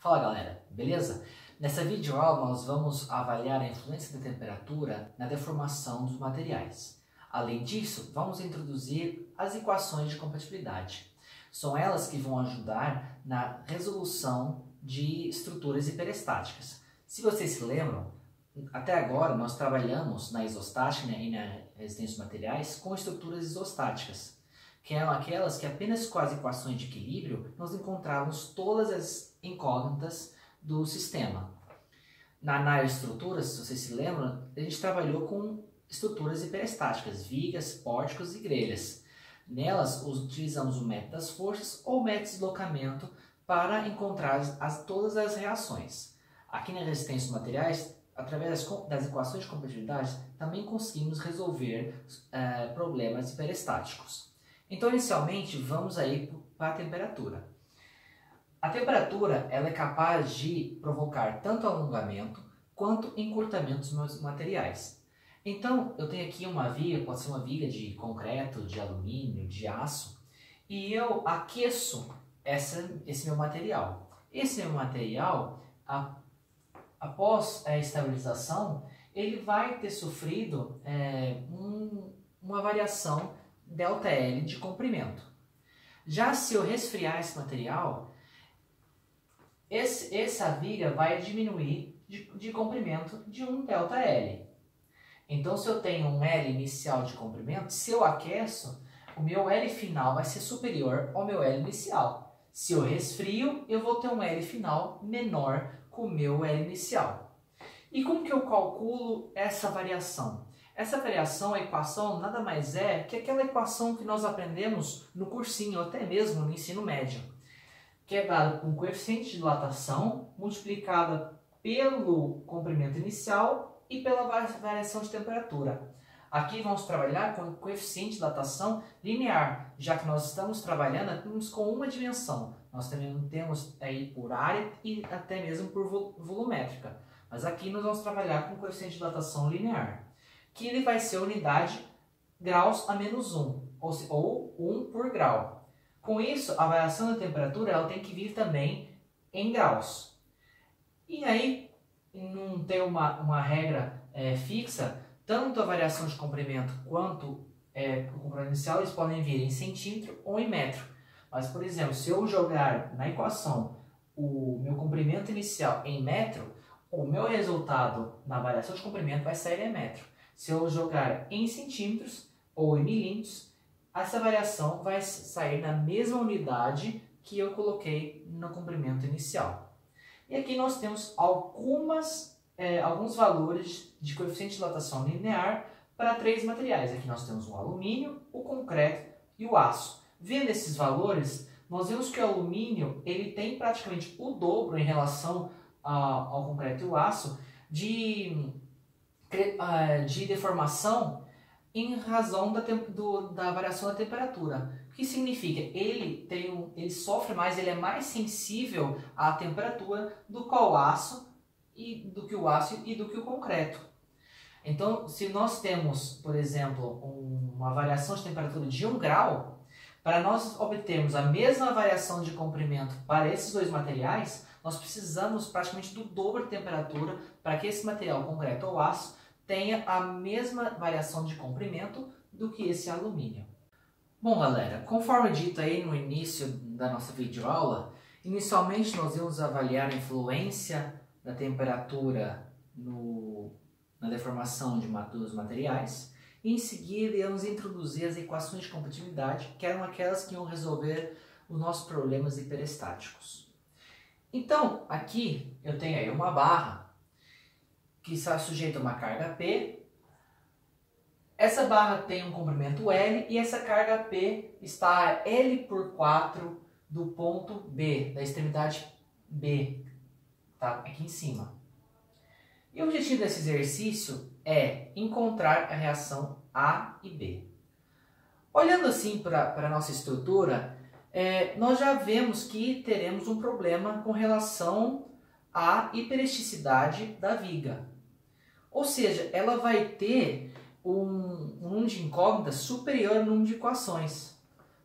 Fala galera, beleza? Nessa videoaula nós vamos avaliar a influência da temperatura na deformação dos materiais. Além disso, vamos introduzir as equações de compatibilidade. São elas que vão ajudar na resolução de estruturas hiperestáticas. Se vocês se lembram, até agora nós trabalhamos na isostática e na resistência dos materiais com estruturas isostáticas, que eram aquelas que apenas com as equações de equilíbrio nós encontrávamos todas as incógnitas do sistema. Na análise de estruturas, se vocês se lembram, a gente trabalhou com estruturas hiperestáticas, vigas, pórticos e grelhas. Nelas utilizamos o método das forças ou o método de deslocamento para encontrar todas as reações. Aqui na resistência dos materiais, através das equações de compatibilidade, também conseguimos resolver problemas hiperestáticos. Então, inicialmente, vamos aí para a temperatura. A temperatura ela é capaz de provocar tanto alongamento quanto encurtamento dos materiais. Então, eu tenho aqui uma viga, pode ser uma viga de concreto, de alumínio, de aço, e eu aqueço esse meu material. Esse meu material, após a estabilização, ele vai ter sofrido uma variação ΔL de comprimento. Já se eu resfriar esse material, essa viga vai diminuir de comprimento de um ΔL. Então, se eu tenho um L inicial de comprimento, se eu aqueço, o meu L final vai ser superior ao meu L inicial. Se eu resfrio, eu vou ter um L final menor que o meu L inicial. E como que eu calculo essa variação? Essa variação, a equação, nada mais é que aquela equação que nós aprendemos no cursinho, ou até mesmo no ensino médio, que é dada com o coeficiente de dilatação multiplicada pelo comprimento inicial e pela variação de temperatura. Aqui vamos trabalhar com o coeficiente de dilatação linear, já que nós estamos trabalhando apenas com uma dimensão. Nós também temos aí por área e até mesmo por volumétrica. Mas aqui nós vamos trabalhar com o coeficiente de dilatação linear, que ele vai ser a unidade graus a menos 1, ou 1 por grau. Com isso, a variação da temperatura ela tem que vir também em graus. E aí, não tem uma regra fixa, tanto a variação de comprimento quanto o comprimento inicial, eles podem vir em centímetro ou em metro. Mas, por exemplo, se eu jogar na equação o meu comprimento inicial em metro, o meu resultado na variação de comprimento vai sair em metro. Se eu jogar em centímetros ou em milímetros, essa variação vai sair na mesma unidade que eu coloquei no comprimento inicial. E aqui nós temos alguns valores de coeficiente de dilatação linear para três materiais. Aqui nós temos o alumínio, o concreto e o aço. Vendo esses valores, nós vemos que o alumínio ele tem praticamente o dobro em relação ao concreto e o aço de deformação em razão da variação da temperatura. O que significa? Ele sofre mais, ele é mais sensível à temperatura do que o aço e do que o concreto. Então, se nós temos, por exemplo, uma variação de temperatura de 1 grau, para nós obtermos a mesma variação de comprimento para esses dois materiais, nós precisamos praticamente do dobro de temperatura para que esse material, concreto ou aço, tenha a mesma variação de comprimento do que esse alumínio. Bom galera, conforme dito aí no início da nossa videoaula, inicialmente nós íamos avaliar a influência da temperatura na deformação dos materiais e em seguida íamos introduzir as equações de compatibilidade, que eram aquelas que iam resolver os nossos problemas hiperestáticos. Então, aqui eu tenho aí uma barra que está sujeita a uma carga P. Essa barra tem um comprimento L e essa carga P está a L por 4 do ponto B, da extremidade B, tá aqui em cima. E o objetivo desse exercício é encontrar a reação A e B. Olhando assim para a nossa estrutura, nós já vemos que teremos um problema com relação à hiperesticidade da viga. Ou seja, ela vai ter um número de incógnitas superior ao número de equações.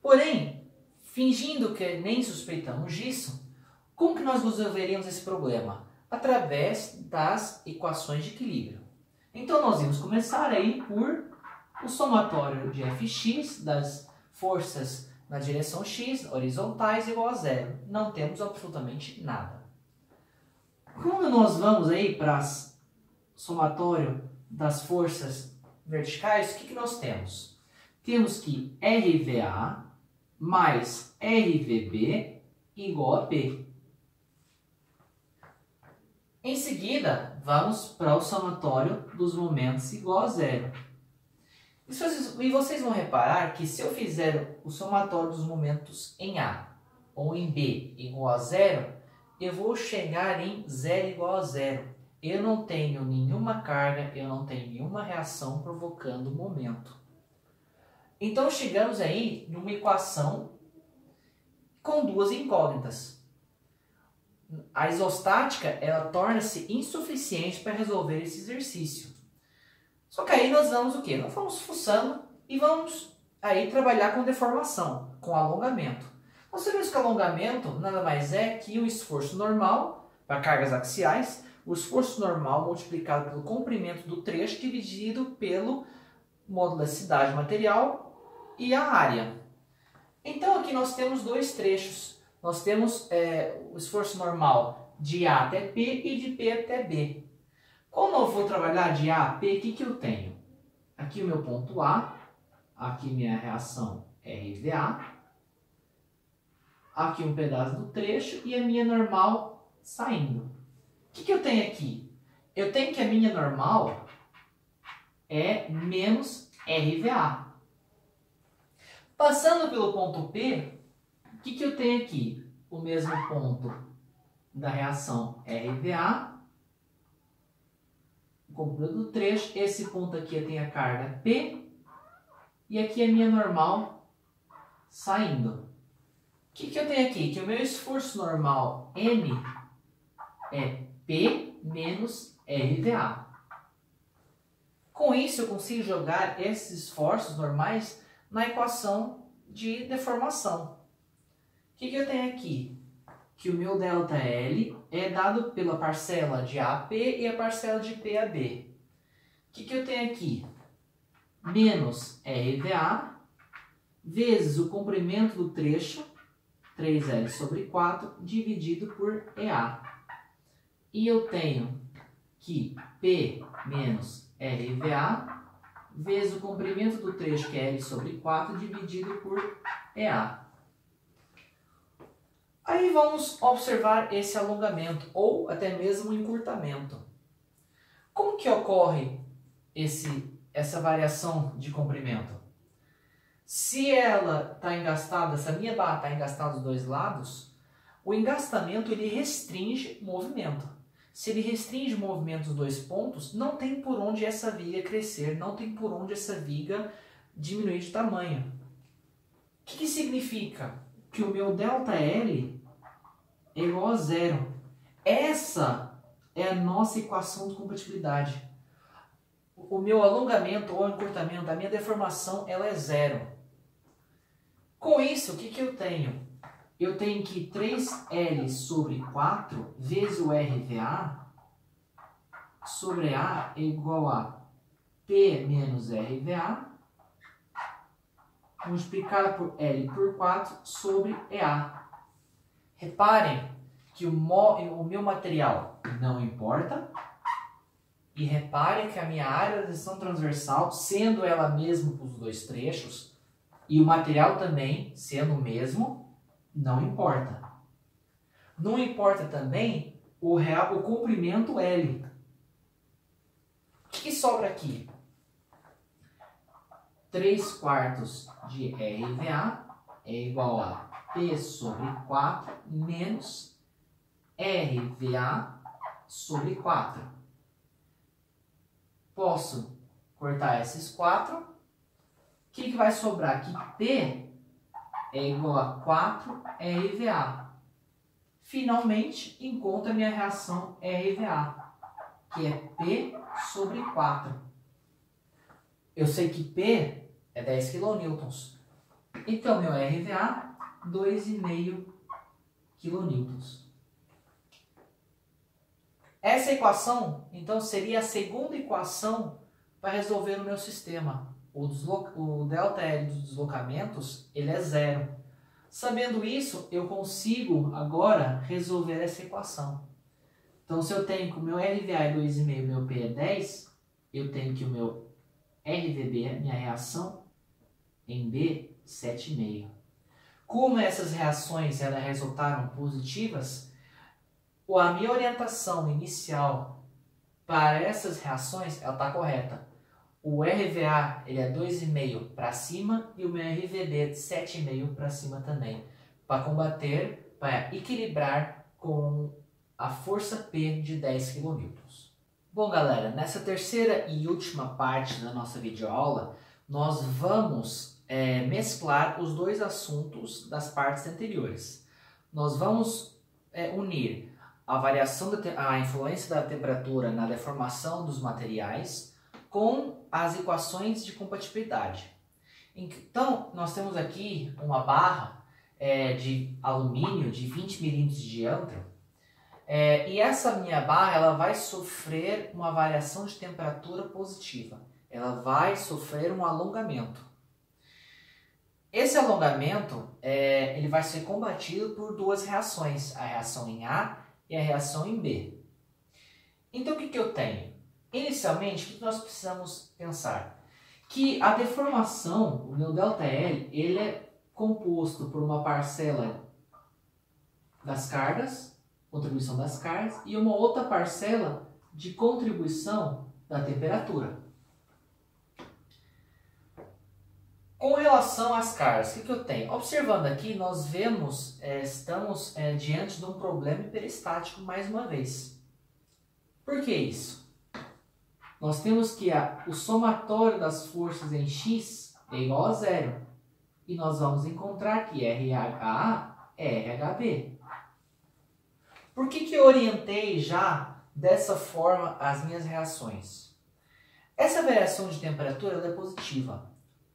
Porém, fingindo que nem suspeitamos disso, Como que nós resolveríamos esse problema? Através das equações de equilíbrio. Então nós vamos começar aí por o somatório de Fx das forças na direção x, horizontais, igual a zero. Não temos absolutamente nada. Quando nós vamos aí para o somatório das forças verticais, o que nós temos? Temos que RVA mais RVB igual a P. Em seguida, vamos para o somatório dos momentos igual a zero. E vocês vão reparar que se eu fizer o somatório dos momentos em A ou em B igual a zero, eu vou chegar em zero igual a zero. Eu não tenho nenhuma carga, eu não tenho nenhuma reação provocando momento. Então chegamos aí numa equação com duas incógnitas. A isostática, ela torna-se insuficiente para resolver esse exercício. Só que aí nós vamos o quê? Nós vamos fuçando e vamos aí trabalhar com deformação, com alongamento. Nós sabemos que alongamento nada mais é que o esforço normal para cargas axiais, o esforço normal multiplicado pelo comprimento do trecho dividido pelo módulo da densidade material e a área. Então aqui nós temos dois trechos. Nós temos o esforço normal de A até P e de P até B. Quando eu vou trabalhar de A a P, o que eu tenho? Aqui o meu ponto A, aqui minha reação RVA, aqui um pedaço do trecho e a minha normal saindo. O que eu tenho aqui? Eu tenho que a minha normal é menos RVA. Passando pelo ponto P, o que eu tenho aqui? O mesmo ponto da reação RVA, o comprimento do trecho, esse ponto aqui eu tenho a carga P, e aqui a minha normal saindo. O que eu tenho aqui? Que o meu esforço normal M é P menos RVA. Com isso eu consigo jogar esses esforços normais na equação de deformação. O que eu tenho aqui? Que o meu ΔL é dado pela parcela de A a P e a parcela de P a B. O que eu tenho aqui? Menos RVA vezes o comprimento do trecho, 3L sobre 4, dividido por EA. E eu tenho que P menos RVA vezes o comprimento do trecho, que é L sobre 4, dividido por EA. Aí vamos observar esse alongamento ou até mesmo encurtamento. Como que ocorre essa variação de comprimento? Se ela está engastada, se a minha barra está engastada dos dois lados, o engastamento ele restringe o movimento. Se ele restringe o movimento dos dois pontos, não tem por onde essa viga crescer, não tem por onde essa viga diminuir de tamanho. O que significa? Que o meu ΔL é igual a zero. Essa é a nossa equação de compatibilidade. O meu alongamento ou encurtamento, a minha deformação, ela é zero. Com isso, o que eu tenho? Eu tenho que 3L sobre 4 vezes o RVA sobre A é igual a P menos RVA multiplicado por L por 4 sobre EA. Reparem que o meu material não importa e reparem que a minha área de tensão transversal, sendo ela mesma para os dois trechos, e o material também sendo o mesmo, não importa. Não importa também o comprimento L. O que sobra aqui? 3/4 de RVA é igual a P sobre 4 menos RVA sobre 4. Posso cortar esses 4. O que vai sobrar aqui? P é igual a 4 RVA. Finalmente, encontro a minha reação RVA, que é P sobre 4. Eu sei que P é 10 kN. Então, meu RVA, 2,5 kN. Essa equação, então, seria a segunda equação para resolver o meu sistema. O ΔL dos deslocamentos, ele é zero. Sabendo isso, eu consigo agora resolver essa equação. Então, se eu tenho que o meu RVA é 2,5 e o meu P é 10, eu tenho que o meu RVB, minha reação, em B, 7,5. Como essas reações elas resultaram positivas, a minha orientação inicial para essas reações está correta. O RVA ele é 2,5 para cima e o meu RVD é de 7,5 para cima também. Para combater, para equilibrar com a força P de 10 kN. Bom, galera, nessa terceira e última parte da nossa videoaula, nós vamos mesclar os dois assuntos das partes anteriores. Nós vamos unir a variação a influência da temperatura na deformação dos materiais com as equações de compatibilidade. Então, nós temos aqui uma barra de alumínio de 20 milímetros de diâmetro, e essa minha barra ela vai sofrer uma variação de temperatura positiva. Ela vai sofrer um alongamento. Esse alongamento ele vai ser combatido por duas reações, a reação em A e a reação em B. Então, o que eu tenho? Inicialmente, o que nós precisamos pensar? Que a deformação, o meu ΔL, ele é composto por uma parcela das cargas, contribuição das cargas, e uma outra parcela de contribuição da temperatura. Com relação às cargas, o que eu tenho? Observando aqui, nós vemos, estamos diante de um problema hiperestático mais uma vez. Por que isso? Nós temos que o somatório das forças em X é igual a zero. E nós vamos encontrar que RH é RHB. Por que eu orientei já dessa forma as minhas reações? Essa variação de temperatura ela é positiva.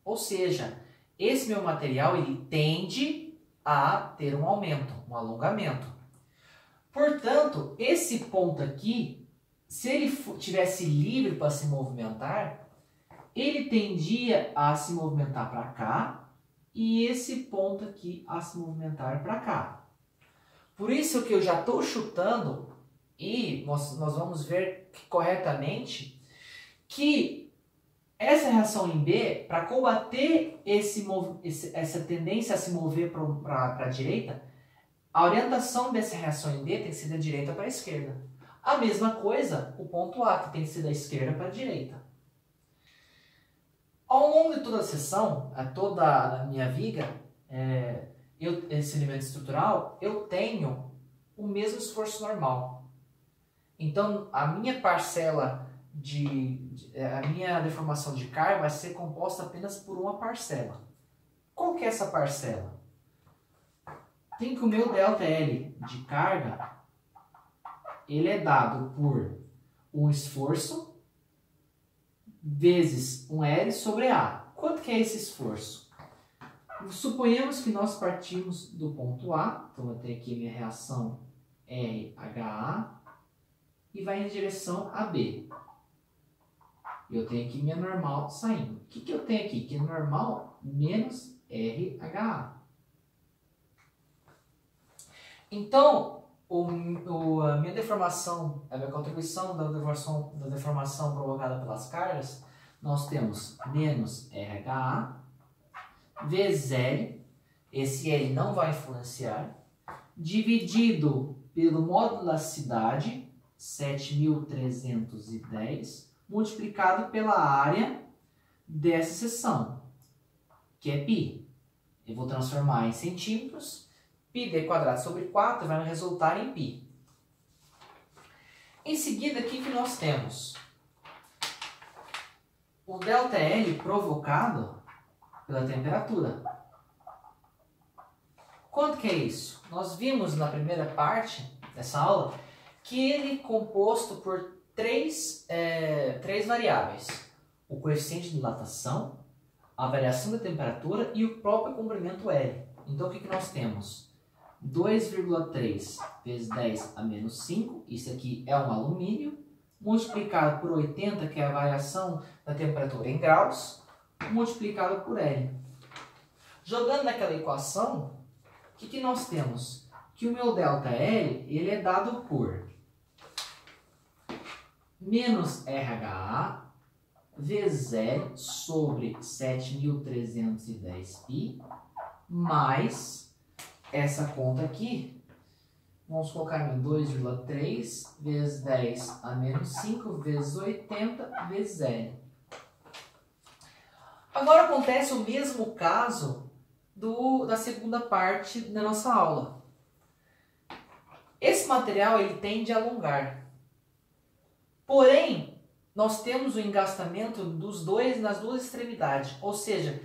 Ou seja, esse meu material ele tende a ter um aumento, um alongamento. Portanto, esse ponto aqui, se ele tivesse livre para se movimentar, ele tendia a se movimentar para cá e esse ponto aqui a se movimentar para cá. Por isso que eu já estou chutando e nós vamos ver corretamente que essa reação em B, para combater essa tendência a se mover para a direita, a orientação dessa reação em B tem que ser da direita para a esquerda. A mesma coisa, o ponto A, que tem que ser da esquerda para a direita. Ao longo de toda a seção, toda a minha viga, esse elemento estrutural, eu tenho o mesmo esforço normal. Então, a minha parcela a minha deformação de carga vai ser composta apenas por uma parcela. Qual que é essa parcela? Tem que o meu ΔL de carga, ele é dado por um esforço vezes um L sobre A. Quanto que é esse esforço? Suponhamos que nós partimos do ponto A, então eu tenho aqui minha reação RHA e vai em direção a B. Eu tenho aqui minha normal saindo. O que eu tenho aqui? Que é normal menos RHA. Então, a minha deformação, a minha contribuição da deformação provocada pelas cargas, nós temos menos RHA vezes L, esse L não vai influenciar, dividido pelo módulo da elasticidade, 7.310, multiplicado pela área dessa seção, que é π. Eu vou transformar em centímetros, πd² sobre 4 vai me resultar em π. Em seguida, aqui que nós temos o ΔL provocado pela temperatura. Quanto que é isso? Nós vimos na primeira parte dessa aula que ele é composto por três variáveis: o coeficiente de dilatação, a variação da temperatura e o próprio comprimento L. Então, o que nós temos? 2,3 vezes 10 a menos 5, isso aqui é um alumínio, multiplicado por 80, que é a variação da temperatura em graus, multiplicado por L. Jogando naquela equação, o que nós temos? Que o meu ΔL ele é dado por menos RHA vezes L sobre 7.310π mais essa conta aqui, vamos colocar em 2,3 vezes 10 a menos 5 vezes 80 vezes L. Agora acontece o mesmo caso da segunda parte da nossa aula. Esse material ele tende a alongar. Porém, nós temos o engastamento nas duas extremidades, ou seja,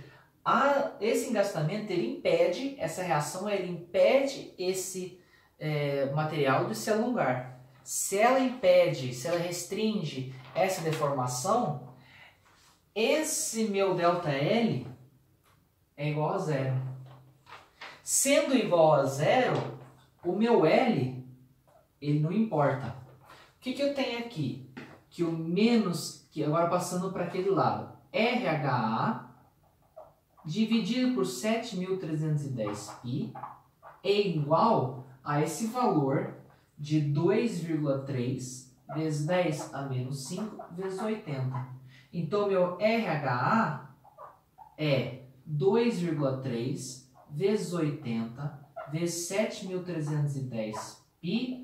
esse engastamento ele impede, essa reação ele impede esse material de se alongar. Se ela impede, se ela restringe essa deformação, esse meu ΔL é igual a zero. Sendo igual a zero, o meu L ele não importa. O que eu tenho aqui? Que o menos, que agora passando para aquele lado, RHA dividido por 7.310π é igual a esse valor de 2,3 vezes 10 a menos 5 vezes 80. Então, meu RHA é 2,3 vezes 80 vezes 7.310π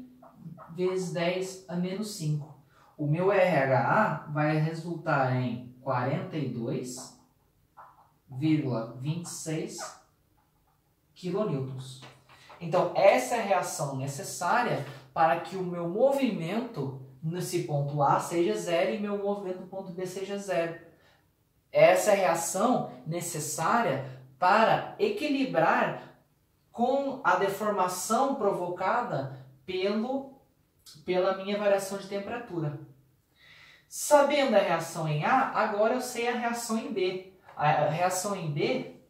vezes 10 a menos 5. O meu RHA vai resultar em 42,26 kN. Então, essa é a reação necessária para que o meu movimento nesse ponto A seja zero e meu movimento no ponto B seja zero. Essa é a reação necessária para equilibrar com a deformação provocada pela minha variação de temperatura. Sabendo a reação em A, agora eu sei a reação em B. A reação em B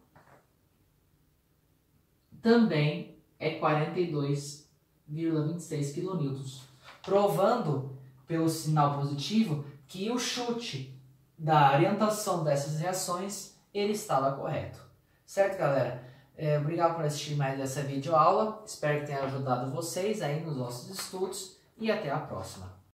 também é 42,26 kN, provando pelo sinal positivo que o chute da orientação dessas reações ele estava correto. Certo, galera? Obrigado por assistir mais essa videoaula. Espero que tenha ajudado vocês aí nos nossos estudos e até a próxima.